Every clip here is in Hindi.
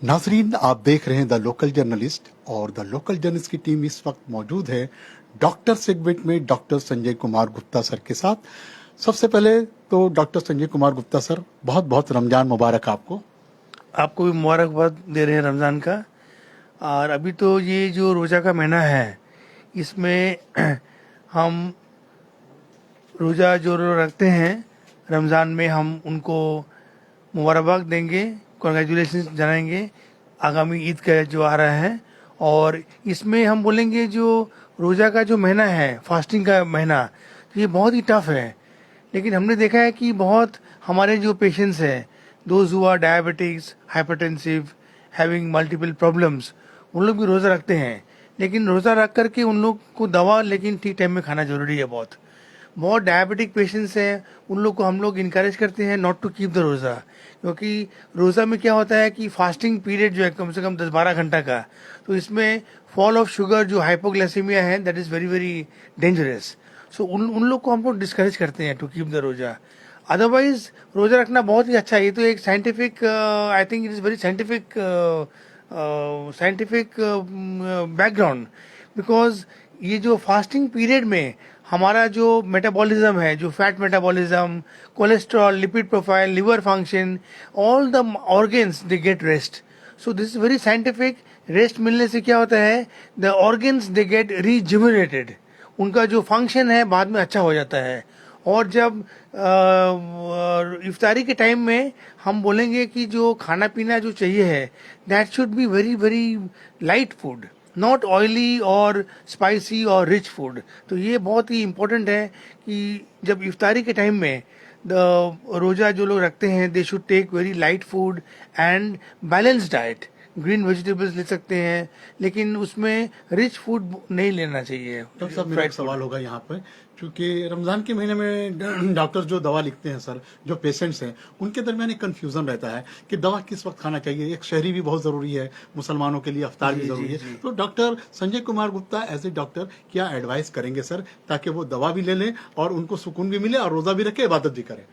नाजरीन, आप देख रहे हैं द लोकल जर्नलिस्ट और द लोकल जर्नलिस्ट की टीम इस वक्त मौजूद है डॉक्टर सेगमेंट में डॉक्टर संजय कुमार गुप्ता सर के साथ। सबसे पहले तो डॉक्टर संजय कुमार गुप्ता सर, बहुत बहुत रमजान मुबारक आपको। आपको भी मुबारकबाद दे रहे हैं रमज़ान का। और अभी तो ये जो रोज़ा का महीना है, इसमें हम रोज़ा जो लोग रखते हैं रमज़ान में, हम उनको मुबारकबाद देंगे, कॉन्ग्रेचुलेशन जनाएंगे आगामी ईद का जो आ रहा है। और इसमें हम बोलेंगे जो रोज़ा का जो महीना है, फास्टिंग का महीना, तो ये बहुत ही टफ है। लेकिन हमने देखा है कि बहुत हमारे जो पेशेंट्स हैं, those who are diabetics, hypertensive, having multiple problems, उन लोग भी रोज़ा रखते हैं। लेकिन रोज़ा रख करके उन लोग को दवा लेकिन ठीक टाइम में खाना जरूरी है। बहुत बहुत डायबिटिक पेशेंट्स हैं, उन लोग को हम लोग इनकरेज करते हैं नॉट टू कीप द रोज़ा, क्योंकि रोज़ा में क्या होता है कि फास्टिंग पीरियड जो है कम से कम 10-12 घंटा का, तो इसमें फॉल ऑफ शुगर जो हाइपोग्लाइसीमिया है, that is very very dangerous. So उन उन लोग को हम लोग डिस्करेज करते हैं to keep the roza. Otherwise रोज़ा रखना बहुत ही अच्छा है। ये तो एक scientific, I think it is very scientific scientific background, because ये जो फास्टिंग पीरियड में हमारा जो मेटाबॉलिज्म है, जो fat metabolism, cholesterol, lipid profile, liver function, all the organs they get rest. So this is very scientific. Rest मिलने से क्या होता है, the organs they get rejuvenated, उनका जो फंक्शन है बाद में अच्छा हो जाता है। और जब इफ्तारी के टाइम में हम बोलेंगे कि जो खाना पीना जो चाहिए है, that should be very very light food, not oily और स्पाइसी और रिच फूड। तो ये बहुत ही इम्पोर्टेंट है कि जब इफ्तारी के टाइम में द रोज़ा जो लोग रखते हैं, they should take very light food and balance diet. Green vegetables ले सकते हैं, लेकिन उसमें रिच फूड नहीं लेना चाहिए। डॉक्टर साहब, मेरा एक सवाल होगा यहाँ पर, क्योंकि रमजान के महीने में डॉक्टर जो दवा लिखते हैं सर, जो पेशेंट्स हैं उनके दरमियान एक कंफ्यूजन रहता है कि दवा किस वक्त खाना चाहिए। एक शहरी भी बहुत जरूरी है, मुसलमानों के लिए अफ्तार भी जरूरी है। तो doctor Sanjay Kumar Gupta as a doctor क्या एडवाइस करेंगे सर, ताकि वो दवा भी ले लें और उनको सुकून भी मिले और रोजा भी रखे, इबादत भी करें।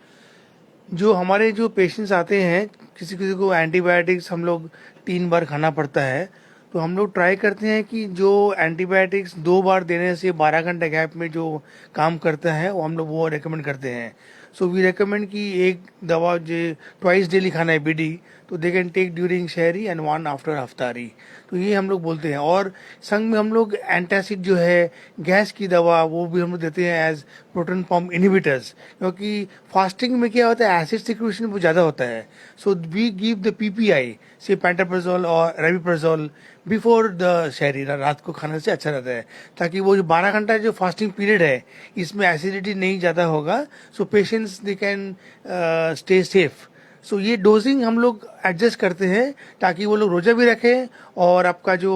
जो हमारे जो पेशेंट्स आते हैं, किसी किसी को एंटीबायोटिक्स हम लोग 3 बार खाना पड़ता है, तो हम लोग ट्राई करते हैं कि जो एंटीबायोटिक्स 2 बार देने से 12 घंटे गैप में जो काम करता है, वो हम लोग वो रेकमेंड करते हैं। सो वी रेकमेंड कि एक दवा जो ट्वाइस डेली खाना है, बीडी, तो दे कैन टेक ड्यूरिंग शहरी एंड वन आफ्टर अफ्तारी। तो ये हम लोग बोलते हैं। और संग में हम लोग एंटासिड जो है, गैस की दवा, वो भी हम लोग देते हैं एज प्रोटॉन पंप इनहिबिटर्स, क्योंकि फास्टिंग में क्या होता है, एसिड सिक्रेशन बहुत ज़्यादा होता है। So we give the PPI, से पेंटाप्राजोल और रेविप्राजोल बिफोर द शहरी, रात को खाने से अच्छा रहता है, ताकि वो जो 12 घंटा जो फास्टिंग पीरियड है, इसमें एसिडिटी नहीं ज़्यादा होगा। So patients they can stay safe. So ये डोजिंग हम लोग एडजस्ट करते हैं ताकि वो लोग रोजा भी रखें और आपका जो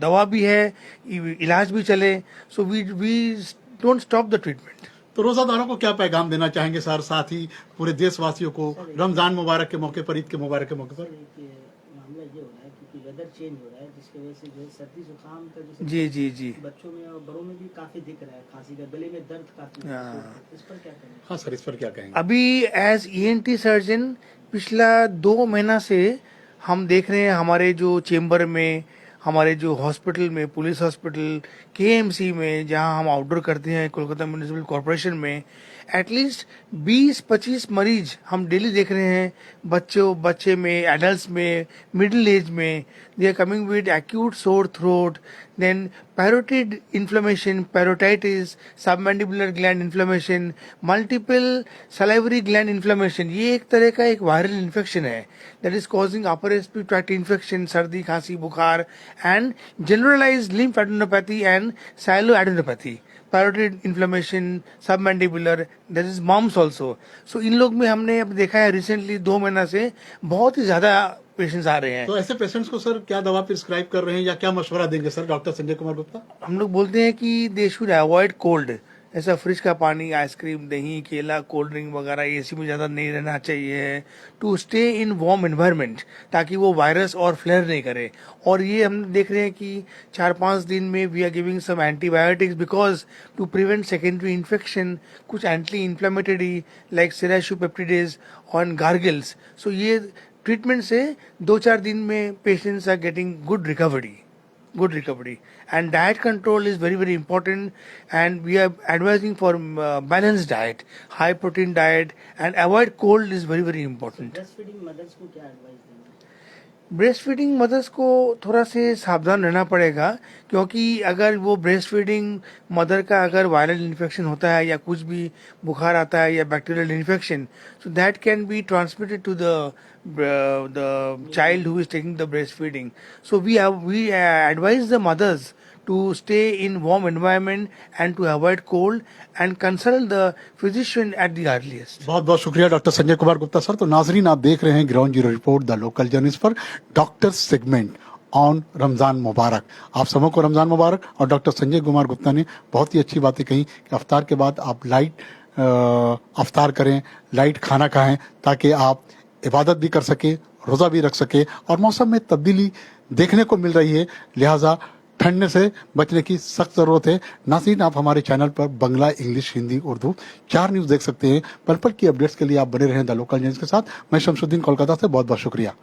दवा भी है, इलाज भी चले। So we don't stop the treatment. तो रोजादारों को क्या पैगाम देना चाहेंगे सर, साथ ही पूरे देशवासियों को रमजान मुबारक के मौके पर, ईद के मुबारक के मौके पर? मामला ये हो रहा है क्योंकि वेदर चेंज हो रहा है, जिसकी वजह से जो सर्दी जुकाम का जो जी जी जी, बच्चों में और बड़ों में भी काफी दिख रहा है, खांसी का, गले में दर्द काफी है। तो इस पर क्या कहेंगे? हाँ सर, इस पर क्या कहेंगे? अभी एज ईएनटी सर्जन पिछला 2 महीना से हम देख रहे हैं हमारे जो चेम्बर में, हमारे जो हॉस्पिटल में, पुलिस हॉस्पिटल, केएमसी में, जहां हम आउटडोर करते हैं कोलकाता म्यूनिसिपल कॉरपोरेशन में, एटलीस्ट 20-25 मरीज हम डेली देख रहे हैं। बच्चे में, एडल्ट में, मिडिल एज में, they are coming with acute sore throat, then parotid inflammation, parotitis, submandibular gland inflammation, multiple salivary gland inflammation. ये एक तरह का एक वायरल इन्फेक्शन है that is causing upper respiratory tract infection, सर्दी, खांसी, बुखार, and generalized lymphadenopathy and sialoadenopathy, parotid inflammation, submandibular, that is mumps also. So इन लोग में हमने अब देखा है रिसेंटली 2 महीना से बहुत ही ज्यादा पेशेंट्स आ रहे हैं। तो ऐसे पेशेंट्स को सर क्या दवा प्रिस्क्राइब कर रहे हैं या क्या मशवरा देंगे सर डॉक्टर संजय कुमार गुप्ता? हम लोग बोलते हैं कि दे शुड अवॉइड कोल्ड, ऐसा फ्रिज का पानी, आइसक्रीम, दही, केला, कोल्ड ड्रिंक वगैरह एसी में ज़्यादा नहीं रहना चाहिए, to stay in warm environment, ताकि वो वायरस और फ्लेयर नहीं करे। और ये हम देख रहे हैं कि 4-5 दिन में we are giving some antibiotics because to prevent secondary infection, कुछ एंटी इन्फ्लेमेटरी लाइक सिराशुपेप्टिडेज और गार्गिल्स। सो ये ट्रीटमेंट से 2-4 दिन में patients are getting good recovery. And diet control is very, very important, and we are advising for balanced diet, high protein diet, and avoid cold is very, very important. Breast feeding mother's को क्या एडवाइस देंगे? ब्रेस्ट फीडिंग मदर्स को थोड़ा से सावधान रहना पड़ेगा, क्योंकि अगर वो ब्रेस्ट फीडिंग मदर का अगर वायरल इन्फेक्शन होता है या कुछ भी बुखार आता है या bacterial infection, so that can be transmitted to the child who is taking the breastfeeding. So we advise the mothers to stay in warm environment and to avoid cold and consult the physician at the earliest. बहुत बहुत शुक्रिया डॉक्टर संजय कुमार गुप्ता सर। तो नाजरीन, आप देख रहे हैं ground zero report the local journalist पर डॉक्टर सेगमेंट ऑन रमजान मुबारक। आप सबको रमजान मुबारक। और डॉक्टर संजय कुमार गुप्ता ने बहुत ही अच्छी बातें कही कि अफ्तार के बाद आप लाइट अफ्तार करें, लाइट खाना खाएं, ताकि आप इबादत भी कर सके, रोज़ा भी रख सके। और मौसम में तब्दीली देखने को मिल रही है, लिहाजा ठंड से बचने की सख्त जरूरत है। नाज़रीन, आप हमारे चैनल पर बंगला, इंग्लिश, हिंदी, उर्दू 4 न्यूज़ देख सकते हैं। पल पल की अपडेट्स के लिए आप बने रहें द लोकल न्यूज़ के साथ। मैं शमसुद्दीन कोलकाता से, बहुत बहुत शुक्रिया।